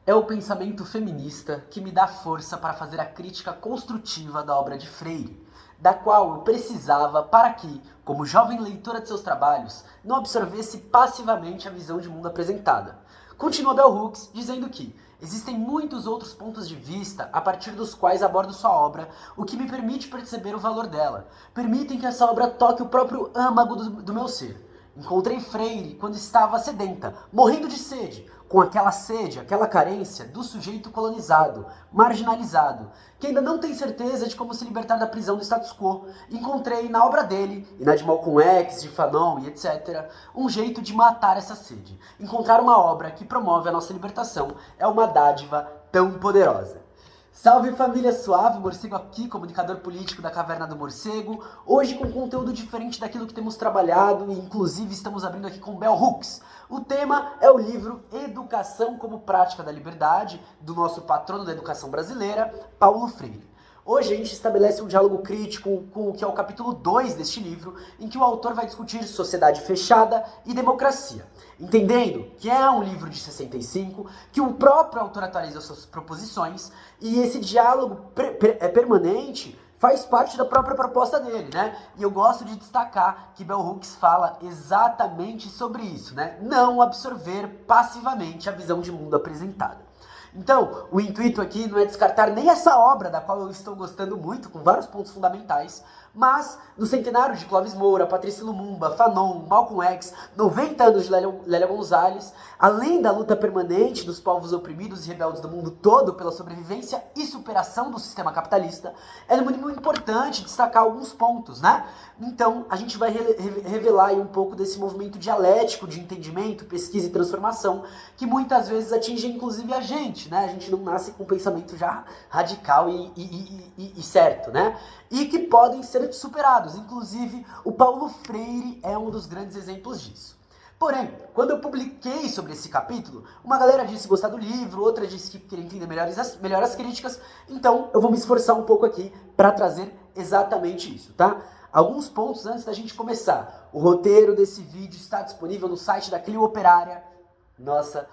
É o pensamento feminista que me dá força para fazer a crítica construtiva da obra de Freire, da qual eu precisava para que, como jovem leitora de seus trabalhos, não absorvesse passivamente a visão de mundo apresentada. Continua Bell Hooks dizendo que existem muitos outros pontos de vista a partir dos quais abordo sua obra, o que me permite perceber o valor dela. Permitem que essa obra toque o próprio âmago do meu ser. Encontrei Freire quando estava sedenta, morrendo de sede, com aquela sede, aquela carência do sujeito colonizado, marginalizado, que ainda não tem certeza de como se libertar da prisão do status quo. Encontrei na obra dele, e na de Malcolm X, de Fanon e etc., um jeito de matar essa sede. Encontrar uma obra que promove a nossa libertação é uma dádiva tão poderosa. Salve família suave, Morcego aqui, comunicador político da Caverna do Morcego, hoje com conteúdo diferente daquilo que temos trabalhado e inclusive estamos abrindo aqui com Bell Hooks. O tema é o livro Educação como Prática da Liberdade, do nosso patrono da educação brasileira, Paulo Freire. Hoje a gente estabelece um diálogo crítico com o que é o capítulo 2 deste livro, em que o autor vai discutir sociedade fechada e democracia. Entendendo que é um livro de 65, que o próprio autor atualiza suas proposições, e esse diálogo permanente faz parte da própria proposta dele, né? E eu gosto de destacar que Bell Hooks fala exatamente sobre isso, né? Não absorver passivamente a visão de mundo apresentada. Então, o intuito aqui não é descartar nem essa obra, da qual eu estou gostando muito, com vários pontos fundamentais, mas no centenário de Clóvis Moura, Patrícia Lumumba, Fanon, Malcolm X, 90 anos de Lélia Gonzalez, além da luta permanente dos povos oprimidos e rebeldes do mundo todo pela sobrevivência e superação do sistema capitalista, é muito importante destacar alguns pontos, né? Então, a gente vai revelar aí um pouco desse movimento dialético de entendimento, pesquisa e transformação, que muitas vezes atinge inclusive a gente, né? A gente não nasce com um pensamento já radical e certo, né? E que podem ser superados. Inclusive, o Paulo Freire é um dos grandes exemplos disso. Porém, quando eu publiquei sobre esse capítulo, uma galera disse gostar do livro, outra disse que queria entender melhor as críticas, então eu vou me esforçar um pouco aqui para trazer exatamente isso, tá? Alguns pontos antes da gente começar. O roteiro desse vídeo está disponível no site da Clio Operária, nossa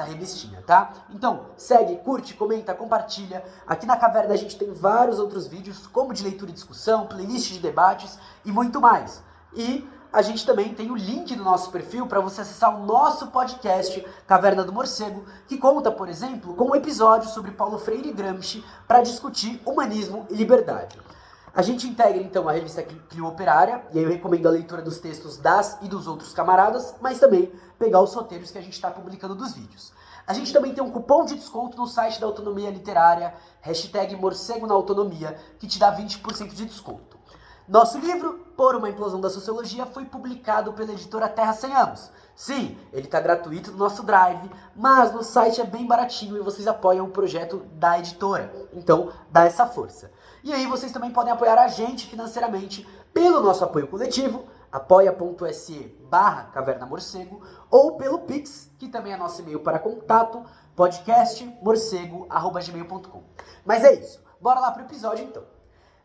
revistinha, tá? Então, segue, curte, comenta, compartilha. Aqui na Caverna a gente tem vários outros vídeos, como de leitura e discussão, playlist de debates e muito mais. E a gente também tem o link do nosso perfil para você acessar o nosso podcast Caverna do Morcego, que conta, por exemplo, com um episódio sobre Paulo Freire e Gramsci para discutir humanismo e liberdade. A gente integra, então, a revista Clio Operária, e aí eu recomendo a leitura dos textos das e dos outros camaradas, mas também pegar os roteiros que a gente está publicando dos vídeos. A gente também tem um cupom de desconto no site da Autonomia Literária, hashtag Morcego na Autonomia, que te dá 20% de desconto. Nosso livro, Por uma Implosão da Sociologia, foi publicado pela editora Terra Sem Anos. Sim, ele está gratuito no nosso Drive, mas no site é bem baratinho e vocês apoiam o projeto da editora. Então, dá essa força. E aí vocês também podem apoiar a gente financeiramente pelo nosso apoio coletivo, apoia.se/Caverna Morcego, ou pelo Pix, que também é nosso e-mail para contato, podcastmorcego@gmail.com. Mas é isso, bora lá pro episódio então.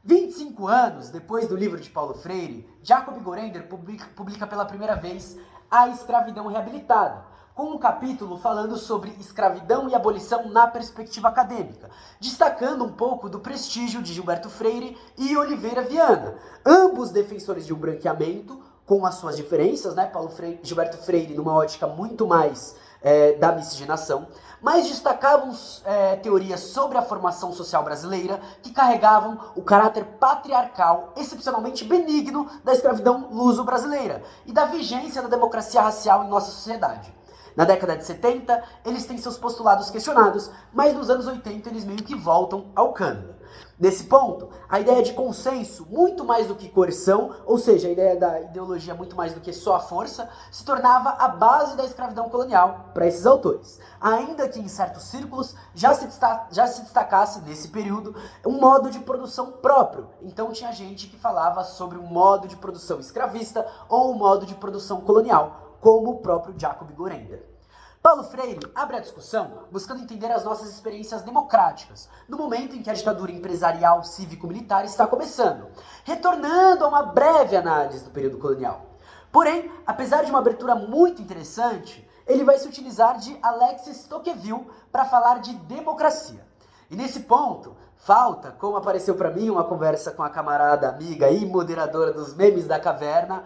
25 anos depois do livro de Paulo Freire, Jacob Gorender publica pela primeira vez A Escravidão Reabilitada, com um capítulo falando sobre escravidão e abolição na perspectiva acadêmica, destacando um pouco do prestígio de Gilberto Freire e Oliveira Viana, ambos defensores de um branqueamento, com as suas diferenças, né? Gilberto Freire numa ótica muito mais da miscigenação, mas destacavam teorias sobre a formação social brasileira que carregavam o caráter patriarcal excepcionalmente benigno da escravidão luso-brasileira e da vigência da democracia racial em nossa sociedade. Na década de 70, eles têm seus postulados questionados, mas nos anos 80 eles meio que voltam ao cânone. Nesse ponto, a ideia de consenso, muito mais do que coerção, ou seja, a ideia da ideologia muito mais do que só a força, se tornava a base da escravidão colonial para esses autores. Ainda que em certos círculos já se destacasse nesse período um modo de produção próprio. Então tinha gente que falava sobre um modo de produção escravista ou um modo de produção colonial, como o próprio Jacob Gorender. Paulo Freire abre a discussão buscando entender as nossas experiências democráticas, no momento em que a ditadura empresarial cívico-militar está começando, retornando a uma breve análise do período colonial. Porém, apesar de uma abertura muito interessante, ele vai se utilizar de Alexis Tocqueville para falar de democracia. E nesse ponto, falta, como apareceu para mim, uma conversa com a camarada amiga e moderadora dos memes da caverna,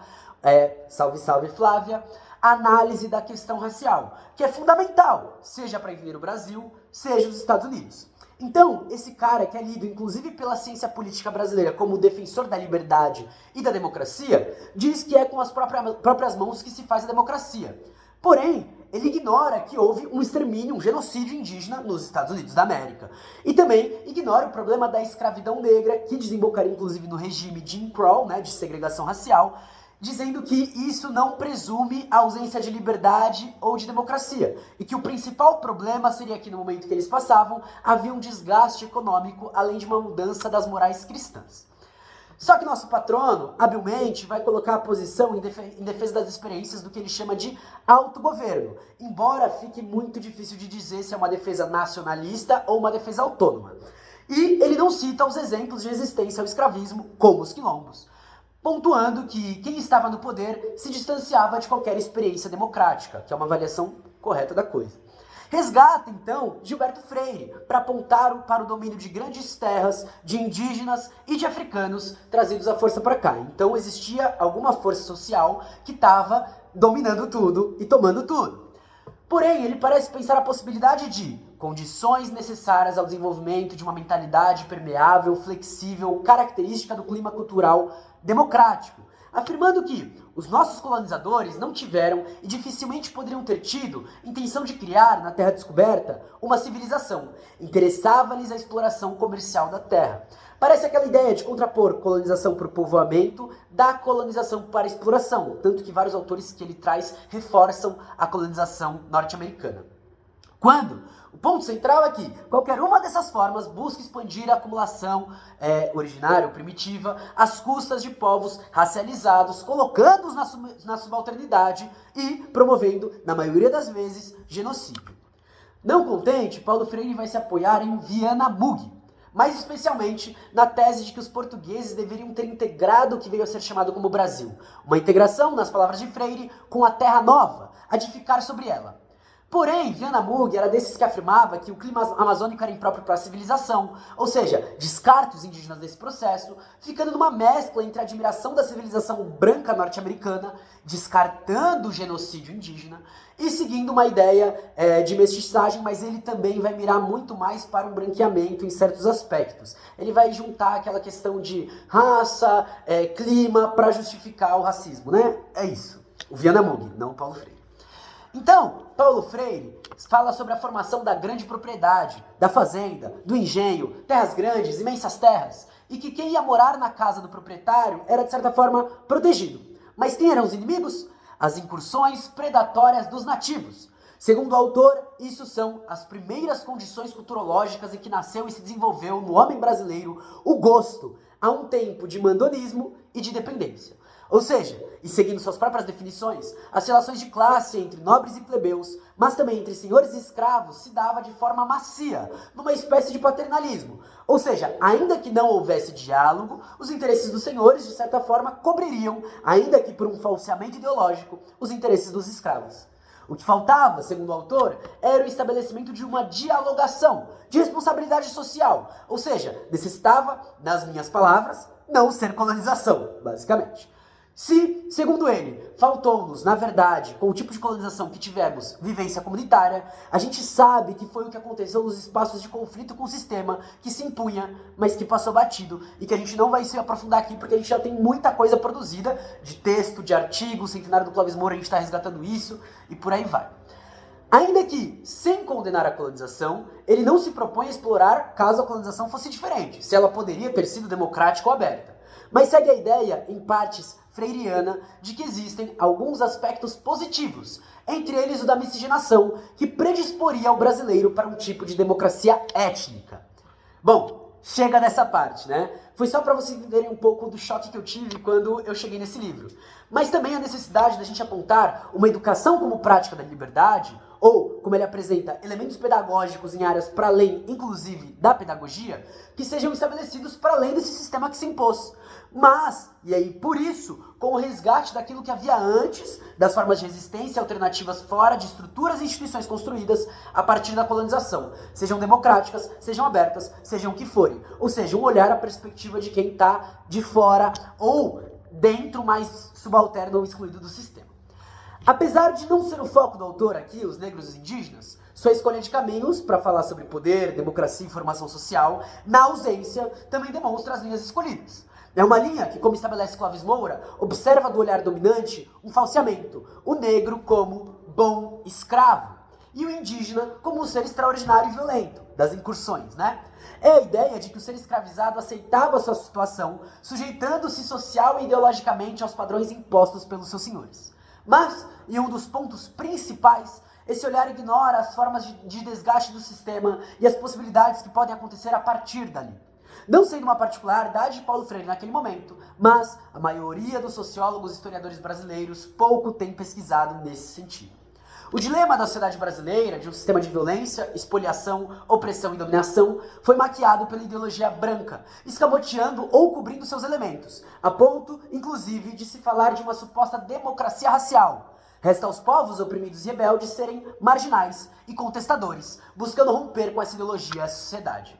salve, salve Flávia, análise da questão racial, que é fundamental, seja para entender o Brasil, seja os Estados Unidos. Então, esse cara que é lido, inclusive pela ciência política brasileira, como defensor da liberdade e da democracia, diz que é com as próprias mãos que se faz a democracia. Porém, ele ignora que houve um extermínio, um genocídio indígena nos Estados Unidos da América. E também ignora o problema da escravidão negra, que desembocaria inclusive no regime Jim Crow, né, de segregação racial, dizendo que isso não presume a ausência de liberdade ou de democracia, e que o principal problema seria que no momento que eles passavam, havia um desgaste econômico, além de uma mudança das morais cristãs. Só que nosso patrono, habilmente, vai colocar a posição em defesa das experiências do que ele chama de autogoverno, embora fique muito difícil de dizer se é uma defesa nacionalista ou uma defesa autônoma. E ele não cita os exemplos de resistência ao escravismo, como os quilombos, pontuando que quem estava no poder se distanciava de qualquer experiência democrática, que é uma avaliação correta da coisa. Resgata, então, Gilberto Freire, para apontar para o domínio de grandes terras, de indígenas e de africanos trazidos à força para cá. Então existia alguma força social que estava dominando tudo e tomando tudo. Porém, ele parece pensar a possibilidade de condições necessárias ao desenvolvimento de uma mentalidade permeável, flexível, característica do clima cultural democrático, afirmando que os nossos colonizadores não tiveram e dificilmente poderiam ter tido intenção de criar, na terra descoberta, uma civilização. Interessava-lhes a exploração comercial da terra. Parece aquela ideia de contrapor colonização por povoamento da colonização para exploração, tanto que vários autores que ele traz reforçam a colonização norte-americana. Quando o ponto central é que qualquer uma dessas formas busca expandir a acumulação originária ou primitiva às custas de povos racializados, colocando-os na subalternidade e promovendo, na maioria das vezes, genocídio. Não contente, Paulo Freire vai se apoiar em Viana Muggi, mais especialmente na tese de que os portugueses deveriam ter integrado o que veio a ser chamado como Brasil. Uma integração, nas palavras de Freire, com a terra nova, a edificar sobre ela. Porém, Viana Muggi era desses que afirmava que o clima amazônico era impróprio para a civilização, ou seja, descarta os indígenas desse processo, ficando numa mescla entre a admiração da civilização branca norte-americana, descartando o genocídio indígena, e seguindo uma ideia de mestiçagem, mas ele também vai mirar muito mais para um branqueamento em certos aspectos. Ele vai juntar aquela questão de raça, clima, para justificar o racismo, né? É isso. O Viana Muggi, não o Paulo Freire. Então, Paulo Freire fala sobre a formação da grande propriedade, da fazenda, do engenho, terras grandes, imensas terras, e que quem ia morar na casa do proprietário era, de certa forma, protegido. Mas quem eram os inimigos? As incursões predatórias dos nativos. Segundo o autor, isso são as primeiras condições culturológicas em que nasceu e se desenvolveu no homem brasileiro o gosto a um tempo de mandonismo e de dependência. Ou seja, e seguindo suas próprias definições, as relações de classe entre nobres e plebeus, mas também entre senhores e escravos, se dava de forma macia, numa espécie de paternalismo. Ou seja, ainda que não houvesse diálogo, os interesses dos senhores, de certa forma, cobririam, ainda que por um falseamento ideológico, os interesses dos escravos. O que faltava, segundo o autor, era o estabelecimento de uma dialogação, de responsabilidade social. Ou seja, necessitava, nas minhas palavras, não ser colonização, basicamente. Se, segundo ele, faltou-nos, na verdade, com o tipo de colonização que tivemos, vivência comunitária, a gente sabe que foi o que aconteceu nos espaços de conflito com o sistema que se impunha, mas que passou batido e que a gente não vai se aprofundar aqui porque a gente já tem muita coisa produzida, de texto, de artigo, o centenário do Clóvis Moura a gente está resgatando isso e por aí vai. Ainda que, sem condenar a colonização, ele não se propõe a explorar caso a colonização fosse diferente, se ela poderia ter sido democrática ou aberta. Mas segue a ideia, em partes freiriana, de que existem alguns aspectos positivos, entre eles o da miscigenação, que predisporia o brasileiro para um tipo de democracia étnica. Bom, chega dessa parte, né? Foi só para vocês entenderem um pouco do choque que eu tive quando eu cheguei nesse livro. Mas também a necessidade da gente apontar uma educação como prática da liberdade, ou como ele apresenta elementos pedagógicos em áreas para além, inclusive, da pedagogia, que sejam estabelecidos para além desse sistema que se impôs. Mas, e aí por isso, com o resgate daquilo que havia antes, das formas de resistência alternativas fora de estruturas e instituições construídas a partir da colonização, sejam democráticas, sejam abertas, sejam o que forem. Ou seja, um olhar à perspectiva de quem está de fora ou dentro, mais subalterno ou excluído do sistema. Apesar de não ser o foco do autor aqui, os negros e os indígenas, sua escolha de caminhos para falar sobre poder, democracia e formação social, na ausência, também demonstra as linhas escolhidas. É uma linha que, como estabelece Clóvis Moura, observa do olhar dominante um falseamento, o negro como bom escravo, e o indígena como um ser extraordinário e violento, das incursões, né? É a ideia de que o ser escravizado aceitava a sua situação, sujeitando-se social e ideologicamente aos padrões impostos pelos seus senhores. Mas, em um dos pontos principais, esse olhar ignora as formas de desgaste do sistema e as possibilidades que podem acontecer a partir dali. Não sendo uma particularidade de Paulo Freire naquele momento, mas a maioria dos sociólogos e historiadores brasileiros pouco tem pesquisado nesse sentido. O dilema da sociedade brasileira, de um sistema de violência, expoliação, opressão e dominação, foi maquiado pela ideologia branca, escamoteando ou cobrindo seus elementos, a ponto, inclusive, de se falar de uma suposta democracia racial. Resta aos povos oprimidos e rebeldes serem marginais e contestadores, buscando romper com essa ideologia à sociedade.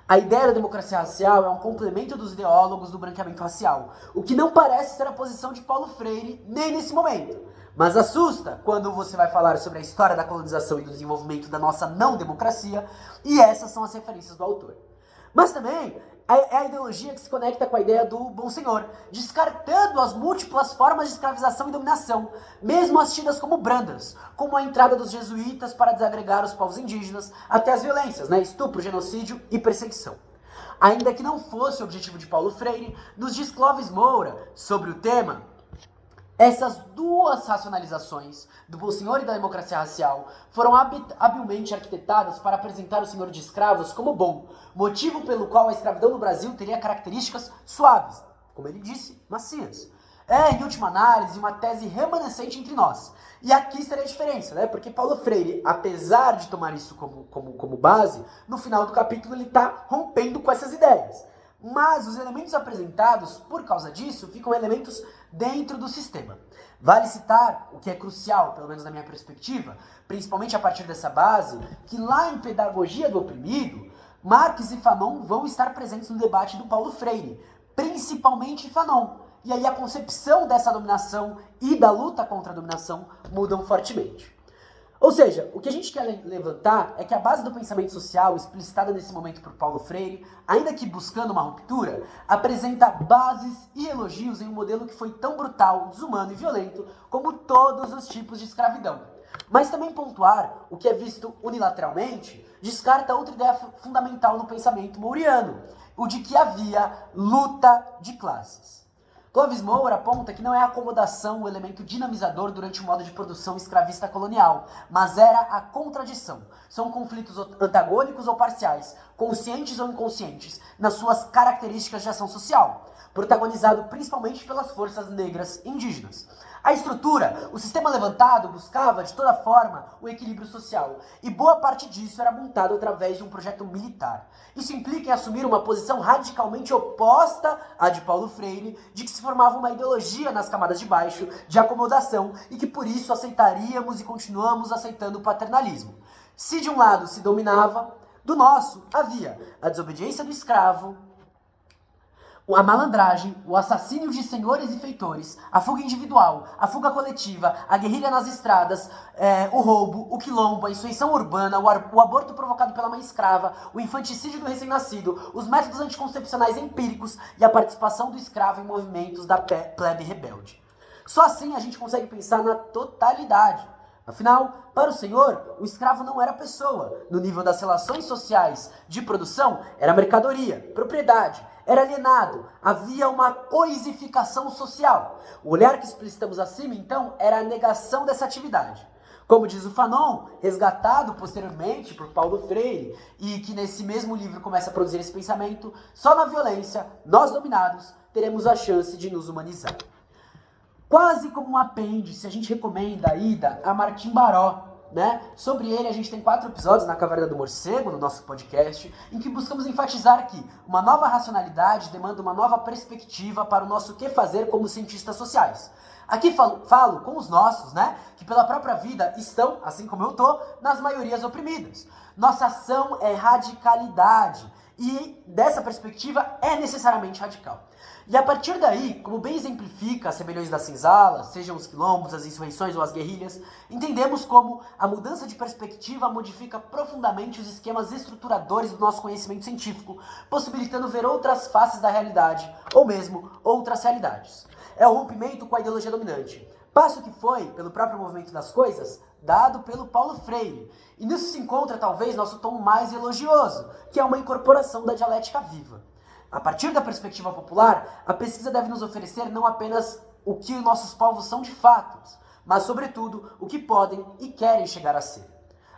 A ideia da democracia racial é um complemento dos ideólogos do branqueamento racial, o que não parece ser a posição de Paulo Freire nem nesse momento. Mas assusta quando você vai falar sobre a história da colonização e do desenvolvimento da nossa não-democracia, e essas são as referências do autor. Mas também é a ideologia que se conecta com a ideia do bom senhor, descartando as múltiplas formas de escravização e dominação, mesmo as tidas como brandas, como a entrada dos jesuítas para desagregar os povos indígenas, até as violências, estupro, genocídio e perseguição. Ainda que não fosse o objetivo de Paulo Freire, nos diz Clóvis Moura sobre o tema, essas duas racionalizações, do bom senhor e da democracia racial, foram habilmente arquitetadas para apresentar o senhor de escravos como bom, motivo pelo qual a escravidão no Brasil teria características suaves, como ele disse, macias. É, em última análise, uma tese remanescente entre nós. E aqui estaria a diferença, porque Paulo Freire, apesar de tomar isso como base, no final do capítulo ele está rompendo com essas ideias. Mas os elementos apresentados, por causa disso, ficam elementos dentro do sistema. Vale citar, o que é crucial, pelo menos na minha perspectiva, principalmente a partir dessa base, que lá em Pedagogia do Oprimido, Marx e Fanon vão estar presentes no debate do Paulo Freire, principalmente Fanon. E aí a concepção dessa dominação e da luta contra a dominação mudam fortemente. Ou seja, o que a gente quer levantar é que a base do pensamento social, explicitada nesse momento por Paulo Freire, ainda que buscando uma ruptura, apresenta bases e elogios em um modelo que foi tão brutal, desumano e violento como todos os tipos de escravidão. Mas também pontuar o que é visto unilateralmente descarta outra ideia fundamental no pensamento mouriano, o de que havia luta de classes. Clóvis Moura aponta que não é a acomodação o elemento dinamizador durante o modo de produção escravista colonial, mas era a contradição. São conflitos antagônicos ou parciais, conscientes ou inconscientes, nas suas características de ação social, protagonizado principalmente pelas forças negras indígenas. A estrutura, o sistema levantado, buscava de toda forma o equilíbrio social, e boa parte disso era montado através de um projeto militar. Isso implica em assumir uma posição radicalmente oposta à de Paulo Freire, de que se formava uma ideologia nas camadas de baixo, de acomodação, e que por isso aceitaríamos e continuamos aceitando o paternalismo. Se de um lado se dominava, do nosso havia a desobediência do escravo, a malandragem, o assassínio de senhores e feitores, a fuga individual, a fuga coletiva, a guerrilha nas estradas, o roubo, o quilombo, a insurreição urbana, o aborto provocado pela mãe escrava, o infanticídio do recém-nascido, os métodos anticoncepcionais empíricos e a participação do escravo em movimentos da plebe rebelde. Só assim a gente consegue pensar na totalidade. Afinal, para o senhor, o escravo não era pessoa. No nível das relações sociais de produção, era mercadoria, propriedade, era alienado, havia uma coisificação social. O olhar que explicitamos acima, então, era a negação dessa atividade. Como diz o Fanon, resgatado posteriormente por Paulo Freire, e que nesse mesmo livro começa a produzir esse pensamento, só na violência, nós dominados, teremos a chance de nos humanizar. Quase como um apêndice, a gente recomenda a ida a Martim Baró, né? Sobre ele a gente tem 4 episódios na Caverna do Morcego, no nosso podcast, em que buscamos enfatizar que uma nova racionalidade demanda uma nova perspectiva para o nosso que fazer como cientistas sociais. Aqui falo com os nossos, né, que pela própria vida estão, assim como eu tô, nas maiorias oprimidas. Nossa ação é radicalidade e dessa perspectiva é necessariamente radical. E a partir daí, como bem exemplifica as rebeliões das senzalas, sejam os quilombos, as insurreições ou as guerrilhas, entendemos como a mudança de perspectiva modifica profundamente os esquemas estruturadores do nosso conhecimento científico, possibilitando ver outras faces da realidade, ou mesmo outras realidades. É o rompimento com a ideologia dominante. Passo que foi, pelo próprio movimento das coisas, dado pelo Paulo Freire. E nisso se encontra talvez nosso tom mais elogioso, que é uma incorporação da dialética viva. A partir da perspectiva popular, a pesquisa deve nos oferecer não apenas o que nossos povos são de fato, mas sobretudo o que podem e querem chegar a ser.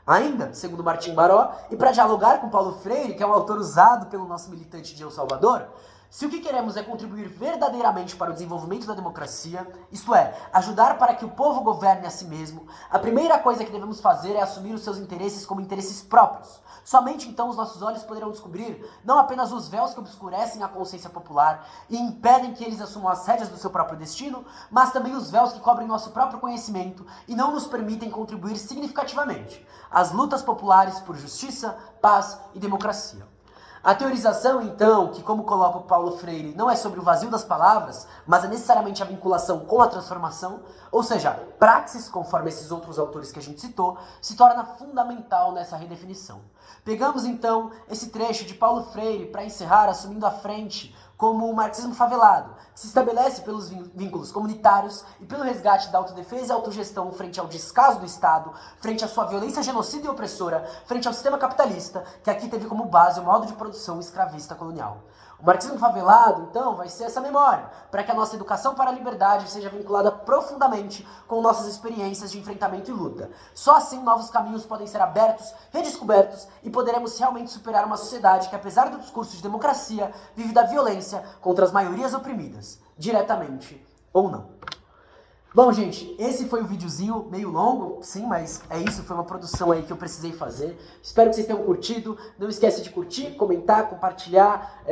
Ainda, segundo Martim Baró, e para dialogar com Paulo Freire, que é um autor usado pelo nosso militante de El Salvador, se o que queremos é contribuir verdadeiramente para o desenvolvimento da democracia, isto é, ajudar para que o povo governe a si mesmo, a primeira coisa que devemos fazer é assumir os seus interesses como interesses próprios. Somente então os nossos olhos poderão descobrir não apenas os véus que obscurecem a consciência popular e impedem que eles assumam as rédeas do seu próprio destino, mas também os véus que cobrem nosso próprio conhecimento e não nos permitem contribuir significativamente às lutas populares por justiça, paz e democracia. A teorização, então, que como coloca o Paulo Freire, não é sobre o vazio das palavras, mas é necessariamente a vinculação com a transformação, ou seja, praxis, conforme esses outros autores que a gente citou, se torna fundamental nessa redefinição. Pegamos, então, esse trecho de Paulo Freire para encerrar assumindo a frente como o marxismo favelado, que se estabelece pelos vínculos comunitários e pelo resgate da autodefesa e autogestão frente ao descaso do Estado, frente à sua violência genocida e opressora, frente ao sistema capitalista, que aqui teve como base o modo de produção escravista colonial. O marxismo favelado, então, vai ser essa memória, para que a nossa educação para a liberdade seja vinculada profundamente com nossas experiências de enfrentamento e luta. Só assim novos caminhos podem ser abertos, redescobertos e poderemos realmente superar uma sociedade que, apesar do discurso de democracia, vive da violência contra as maiorias oprimidas, diretamente ou não. Bom, gente, esse foi o videozinho meio longo, sim, mas é isso, foi uma produção aí que eu precisei fazer. Espero que vocês tenham curtido. Não esquece de curtir, comentar, compartilhar,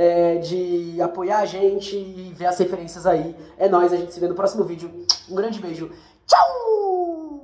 de apoiar a gente e ver as referências aí. É nóis, a gente se vê no próximo vídeo. Um grande beijo. Tchau!